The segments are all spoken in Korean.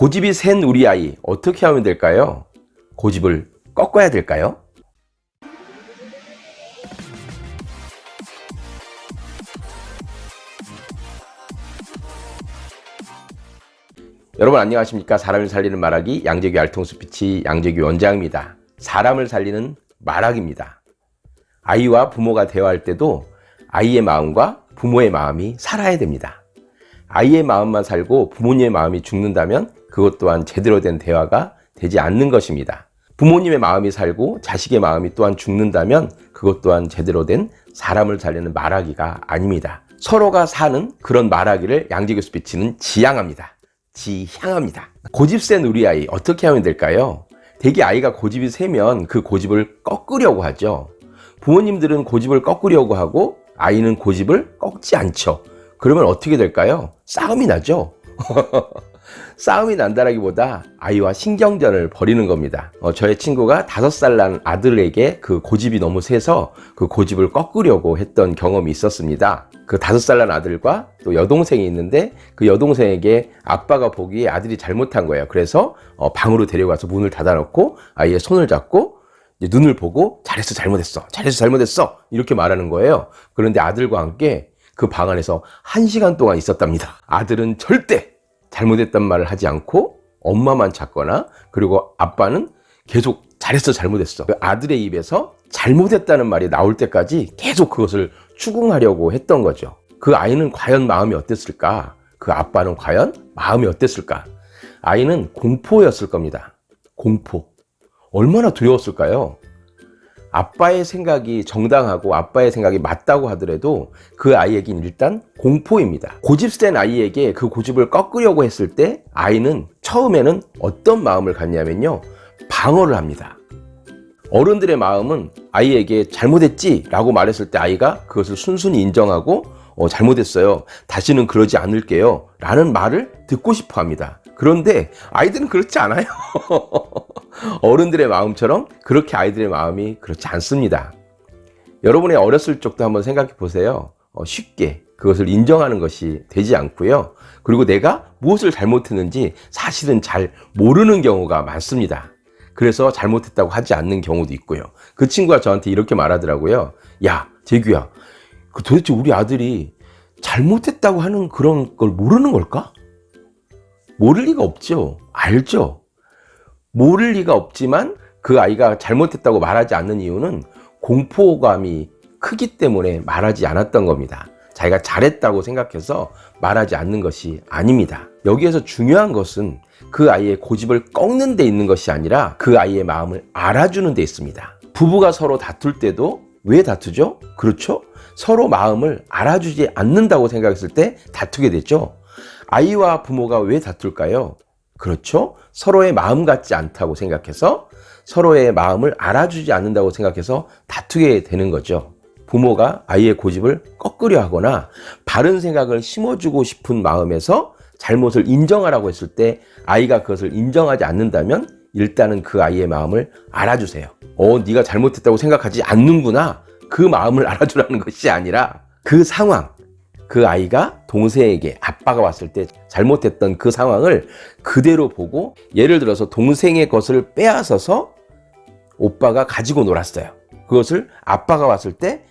고집이 센 우리 아이 어떻게 하면 될까요? 고집을 꺾어야 될까요? 여러분 안녕하십니까? 사람을 살리는 말하기 양재규 알통스피치 양재규 원장입니다. 사람을 살리는 말하기입니다. 아이와 부모가 대화할 때도 아이의 마음과 부모의 마음이 살아야 됩니다. 아이의 마음만 살고 부모님의 마음이 죽는다면 그것 또한 제대로 된 대화가 되지 않는 것입니다. 부모님의 마음이 살고 자식의 마음이 또한 죽는다면 그것 또한 제대로 된 사람을 살리는 말하기가 아닙니다. 서로가 사는 그런 말하기를 양재규 스피치는 지향합니다. 고집 센 우리 아이 어떻게 하면 될까요? 대개 아이가 고집이 세면 그 고집을 꺾으려고 하죠. 부모님들은 고집을 꺾으려고 하고 아이는 고집을 꺾지 않죠. 그러면 어떻게 될까요? 싸움이 나죠. 싸움이 난다라기보다 아이와 신경전을 벌이는 겁니다. 저의 친구가 5살 난 아들에게 그 고집이 너무 세서 그 고집을 꺾으려고 했던 경험이 있었습니다. 그 5살 난 아들과 또 여동생이 있는데 그 여동생에게 아빠가 보기에 아들이 잘못한 거예요. 그래서 방으로 데려가서 문을 닫아놓고 아이의 손을 잡고 눈을 보고 잘했어 잘못했어 이렇게 말하는 거예요. 그런데 아들과 함께 그 방 안에서 1시간 동안 있었답니다. 아들은 절대 잘못했단 말을 하지 않고 엄마만 찾거나 그리고 아빠는 계속 잘했어 잘못했어 그 아들의 입에서 잘못했다는 말이 나올 때까지 계속 그것을 추궁하려고 했던 거죠. 그 아이는 과연 마음이 어땠을까? 그 아빠는 과연 마음이 어땠을까? 아이는 공포였을 겁니다. 공포. 얼마나 두려웠을까요? 아빠의 생각이 정당하고 아빠의 생각이 맞다고 하더라도 그 아이에겐 일단 공포입니다. 고집 센 아이에게 그 고집을 꺾으려고 했을 때 아이는 처음에는 어떤 마음을 갖냐면요, 방어를 합니다. 어른들의 마음은 아이에게 잘못했지 라고 말했을 때 아이가 그것을 순순히 인정하고 잘못했어요, 다시는 그러지 않을게요 라는 말을 듣고 싶어 합니다. 그런데 아이들은 그렇지 않아요. 어른들의 마음처럼 그렇게 아이들의 마음이 그렇지 않습니다. 여러분의 어렸을 적도 한번 생각해 보세요. 쉽게 그것을 인정하는 것이 되지 않고요. 그리고 내가 무엇을 잘못했는지 사실은 잘 모르는 경우가 많습니다. 그래서 잘못했다고 하지 않는 경우도 있고요. 그 친구가 저한테 이렇게 말하더라고요. 야, 재규야, 도대체 우리 아들이 잘못했다고 하는 그런 걸 모르는 걸까? 모를 리가 없죠. 알죠. 모를 리가 없지만 그 아이가 잘못했다고 말하지 않는 이유는 공포감이 크기 때문에 말하지 않았던 겁니다. 자기가 잘했다고 생각해서 말하지 않는 것이 아닙니다. 여기에서 중요한 것은 그 아이의 고집을 꺾는 데 있는 것이 아니라 그 아이의 마음을 알아주는 데 있습니다. 부부가 서로 다툴 때도 왜 다투죠? 그렇죠? 서로 마음을 알아주지 않는다고 생각했을 때 다투게 되죠. 아이와 부모가 왜 다툴까요? 그렇죠? 서로의 마음 같지 않다고 생각해서, 서로의 마음을 알아주지 않는다고 생각해서 다투게 되는 거죠. 부모가 아이의 고집을 꺾으려 하거나 바른 생각을 심어주고 싶은 마음에서 잘못을 인정하라고 했을 때 아이가 그것을 인정하지 않는다면 일단은 그 아이의 마음을 알아주세요. 네가 잘못했다고 생각하지 않는구나. 그 마음을 알아주라는 것이 아니라 그 상황, 그 아이가 동생에게 아빠가 왔을 때 잘못했던 그 상황을 그대로 보고, 예를 들어서 동생의 것을 빼앗아서 오빠가 가지고 놀았어요. 그것을 아빠가 왔을 때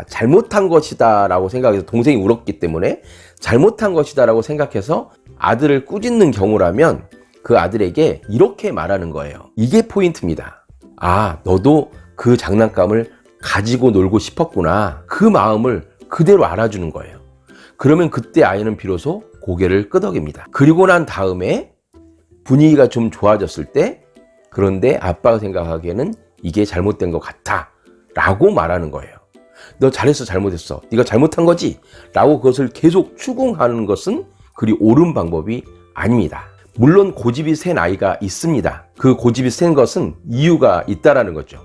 잘못한 것이다 라고 생각해서, 동생이 울었기 때문에 잘못한 것이다 라고 생각해서 아들을 꾸짖는 경우라면 그 아들에게 이렇게 말하는 거예요. 이게 포인트입니다. 너도 그 장난감을 가지고 놀고 싶었구나. 그 마음을 그대로 알아주는 거예요. 그러면 그때 아이는 비로소 고개를 끄덕입니다. 그리고 난 다음에 분위기가 좀 좋아졌을 때, 그런데 아빠가 생각하기에는 이게 잘못된 것 같아 라고 말하는 거예요. 너 잘했어 잘못했어, 네가 잘못한 거지 라고 그것을 계속 추궁하는 것은 그리 옳은 방법이 아닙니다. 물론 고집이 센 아이가 있습니다. 그 고집이 센 것은 이유가 있다라는 거죠.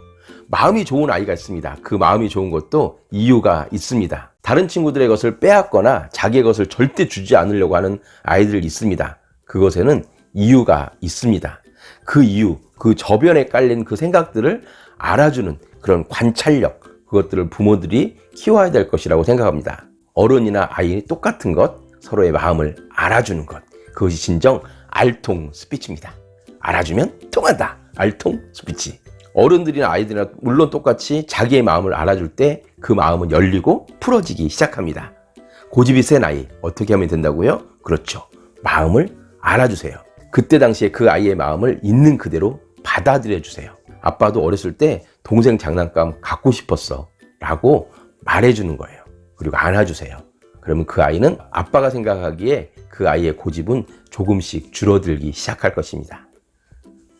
마음이 좋은 아이가 있습니다. 그 마음이 좋은 것도 이유가 있습니다. 다른 친구들의 것을 빼앗거나 자기의 것을 절대 주지 않으려고 하는 아이들이 있습니다. 그것에는 이유가 있습니다. 그 이유, 그 저변에 깔린 그 생각들을 알아주는 그런 관찰력, 그것들을 부모들이 키워야 될 것이라고 생각합니다. 어른이나 아이 똑같은 것, 서로의 마음을 알아주는 것, 그것이 진정 알통 스피치입니다. 알아주면 통한다. 알통 스피치. 어른들이나 아이들이나 물론 똑같이 자기의 마음을 알아줄 때 그 마음은 열리고 풀어지기 시작합니다. 고집이 센 아이 어떻게 하면 된다고요? 그렇죠. 마음을 알아주세요. 그때 당시에 그 아이의 마음을 있는 그대로 받아들여 주세요. 아빠도 어렸을 때 동생 장난감 갖고 싶었어 라고 말해주는 거예요. 그리고 안아주세요. 그러면 그 아이는 아빠가 생각하기에 그 아이의 고집은 조금씩 줄어들기 시작할 것입니다.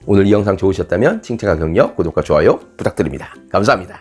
오늘 이 영상 좋으셨다면 칭찬과 격려, 구독과 좋아요 부탁드립니다. 감사합니다.